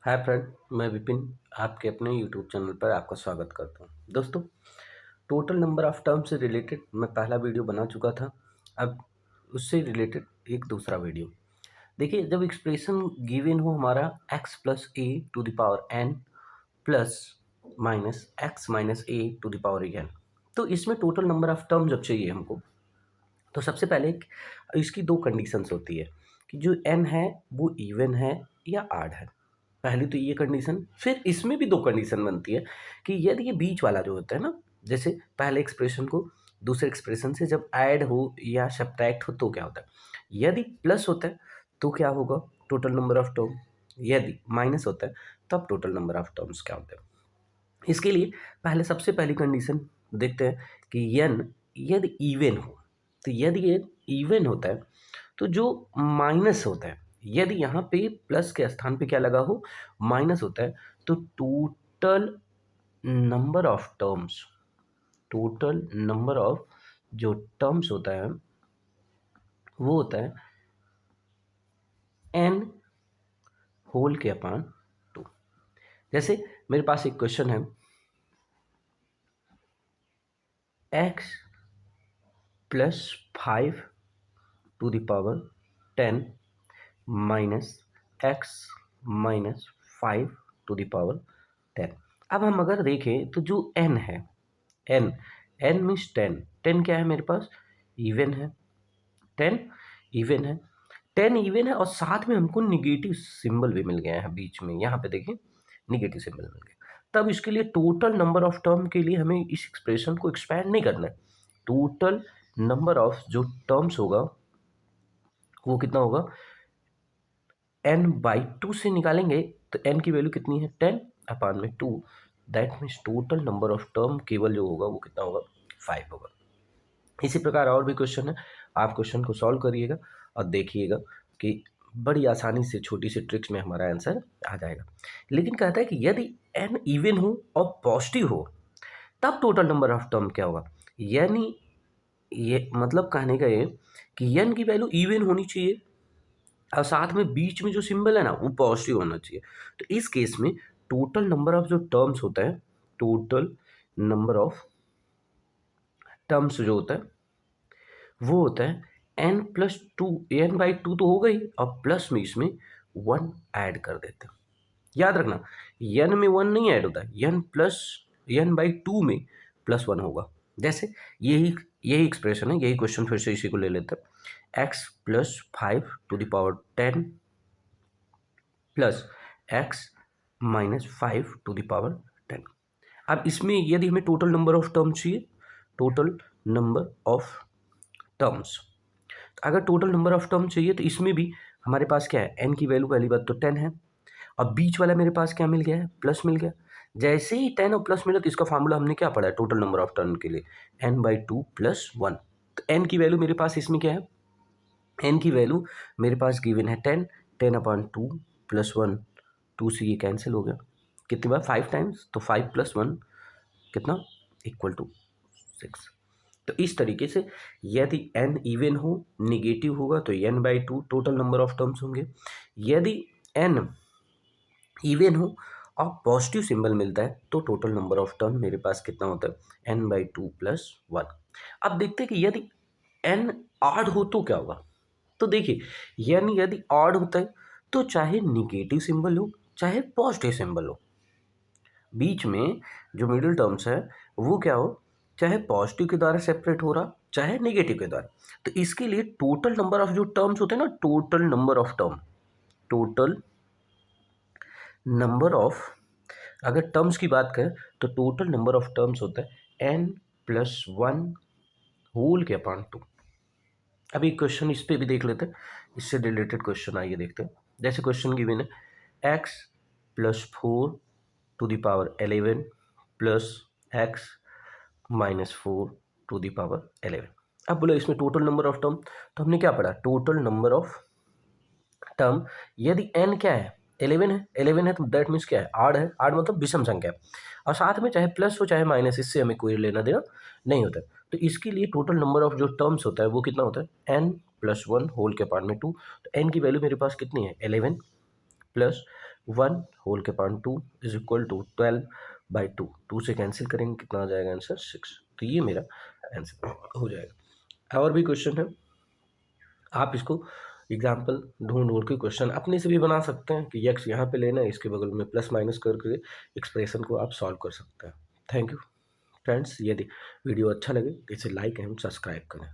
Hi friend, मैं विपिन आपके अपने यूट्यूब चैनल पर आपका स्वागत करता हूँ। दोस्तों, टोटल नंबर ऑफ टर्म से रिलेटेड मैं पहला वीडियो बना चुका था। अब उससे रिलेटेड एक दूसरा वीडियो देखिए। जब एक्सप्रेशन गिवन हो हमारा x plus A to the power n plus minus x minus A to the power n, तो इसमें टोटल नंबर ऑफ टर्म जब चाहिए हमको, तो सबसे पहले इसकी दो कंडीशंस होती है कि जो n है वो इवन है या आड है। पहली तो ये कंडीशन, फिर इसमें भी दो कंडीशन बनती है कि यदि ये बीच वाला जो होता है ना, जैसे पहले एक्सप्रेशन को दूसरे एक्सप्रेशन से जब ऐड हो या सब्ट्रैक्ट हो तो क्या होता है। यदि प्लस होता है तो क्या होगा, टोटल नंबर ऑफ टर्म। यदि माइनस होता है तब टोटल नंबर ऑफ टर्म्स क्या होते हैं। इसके लिए पहले सबसे पहली कंडीशन देखते हैं कि n यदि इवन हो, तो यदि ये इवन होता है तो जो माइनस होता है, यदि यहाँ पे प्लस के स्थान पे क्या लगा हो, माइनस होता है, तो total number of terms, total number of जो टर्म्स होता है वो होता है n होल के अपान 2। जैसे मेरे पास एक क्वेश्चन है, x plus 5 to the power 10 minus x minus 5 to the power 10। अब हम अगर देखें तो जो n है, n मीन्स 10 क्या है मेरे पास, इवन है। 10 इवन है, 10 इवन है और साथ में हमको निगेटिव सिंबल भी मिल गया है बीच में। यहाँ पे देखें निगेटिव सिंबल मिल गया। तब इसके लिए टोटल नंबर ऑफ टर्म के लिए हमें इस एक्सप्रेशन को एक्सपैंड नहीं करना है। टोटल नंबर ऑफ जो टर्म्स होगा वो कितना होगा, n/2 से निकालेंगे तो n की वैल्यू कितनी है, 10 अपान में 2। That means total number of term केवल जो होगा वो कितना होगा, 5 होगा। इसी प्रकार और भी क्वेश्चन है, आप क्वेश्चन को सॉल्व करिएगा और देखिएगा कि बड़ी आसानी से छोटी सी ट्रिक्स में हमारा आंसर आ जाएगा। लेकिन कहता है कि यदि n इवन हो और पॉजिटिव हो तब टोटल नंबर ऑफ टर्म क्या होगा। यानी ये मतलब कहने का ये कि n की वैल्यू इवन होनी चाहिए और साथ में बीच में जो सिंबल है ना वो पॉजिटिव होना चाहिए। तो इस केस में टोटल नंबर ऑफ जो टर्म्स होता है, टोटल नंबर ऑफ टर्म्स जो होता है वो होता है n+2। n/2 तो हो गई और प्लस में इसमें 1 ऐड कर देते हैं। याद रखना n में 1 नहीं ऐड होता है, n/2 में +1 होगा। जैसे यही एक्सप्रेशन है, यही क्वेश्चन फिर से इसी को ले लेते हैं, x plus 5 to the power 10 plus x minus 5 to the power 10। अब इसमें यदि हमें टोटल नंबर ऑफ टर्म्स चाहिए, टोटल नंबर ऑफ टर्म्स, अगर टोटल नंबर ऑफ टर्म चाहिए तो इसमें भी हमारे पास क्या है, n की वैल्यू पहली बात तो 10 है और बीच वाला मेरे पास क्या मिल गया है, प्लस मिल गया। जैसे ही 10 और प्लस मिला तो इसका फार्मूला हमने क्या पढ़ा है टोटल नंबर ऑफ टर्म के लिए, n/2 + 1। तो n की वैल्यू मेरे पास इसमें क्या है, n की वैल्यू मेरे पास गिवन है 10/2 + 1, 2 से ये कैंसिल हो गया, कितनी बार 5 टाइम्स, तो 5 + 1 कितना, = 6। तो इस तरीके से यदि n इवन हो, निगेटिव होगा तो n/2 total number of terms होंगे। यदि n इवन हो और पॉजिटिव सिंबल मिलता है तो टोटल नंबर ऑफ टर्म मेरे पास कितना होता है, n/2 + 1। अब देखते हैं कि यदि n ऑड हो तो क्या होगा। तो देखिए n यदि ऑड होता है तो चाहे निगेटिव सिंबल हो चाहे पॉजिटिव सिंबल हो, बीच में जो मिडिल टर्म्स है वो क्या हो, चाहे पॉजिटिव के द्वारा सेपरेट हो रहा चाहे नेगेटिव के द्वारा। तो इसके लिए टोटल नंबर ऑफ जो टर्म्स होते हैं ना, total number of term, total number of, अगर टर्म्स की बात करें तो टोटल नंबर ऑफ टर्म्स होता है n+1 होल के अपान 2। अभी क्वेश्चन इस पे भी देख लेते हैं, इससे रिलेटेड क्वेश्चन आइए देखते हैं। जैसे क्वेश्चन गिवन है x + 4 to the power 11 plus x minus 4 to the power 11। अब बोलो इसमें टोटल नंबर ऑफ टर्म, तो हमने क्या पढ़ा, टोटल नंबर ऑफ टर्म यदि n क्या है, 11 है, 11 है तो दैट मीन्स क्या है, आड है, आड मतलब विषम संख्या है और साथ में चाहे प्लस हो चाहे माइनस, इससे हमें कोई लेना देना नहीं होता। तो इसके लिए टोटल नंबर ऑफ जो टर्म्स होता है वो कितना होता है, n+1 होल के अपान में 2। तो n की वैल्यू मेरे पास कितनी है, 11 प्लस 1 होल के पान 2 इज इक्वल टू 12/2। 2 से कैंसिल करेंगे कितना आ जाएगा आंसर 6। तो ये मेरा आंसर हो जाएगा। और भी क्वेश्चन है, आप इसको एग्जाम्पल ढूंढ ढूंढ के क्वेश्चन अपने से भी बना सकते हैं कि यक्स यहाँ पे लेना है, इसके बगल में प्लस माइनस करके एक्सप्रेशन को आप सॉल्व कर सकते हैं। Thank you friends. यदि वीडियो अच्छा लगे तो इसे लाइक एंड सब्सक्राइब करें।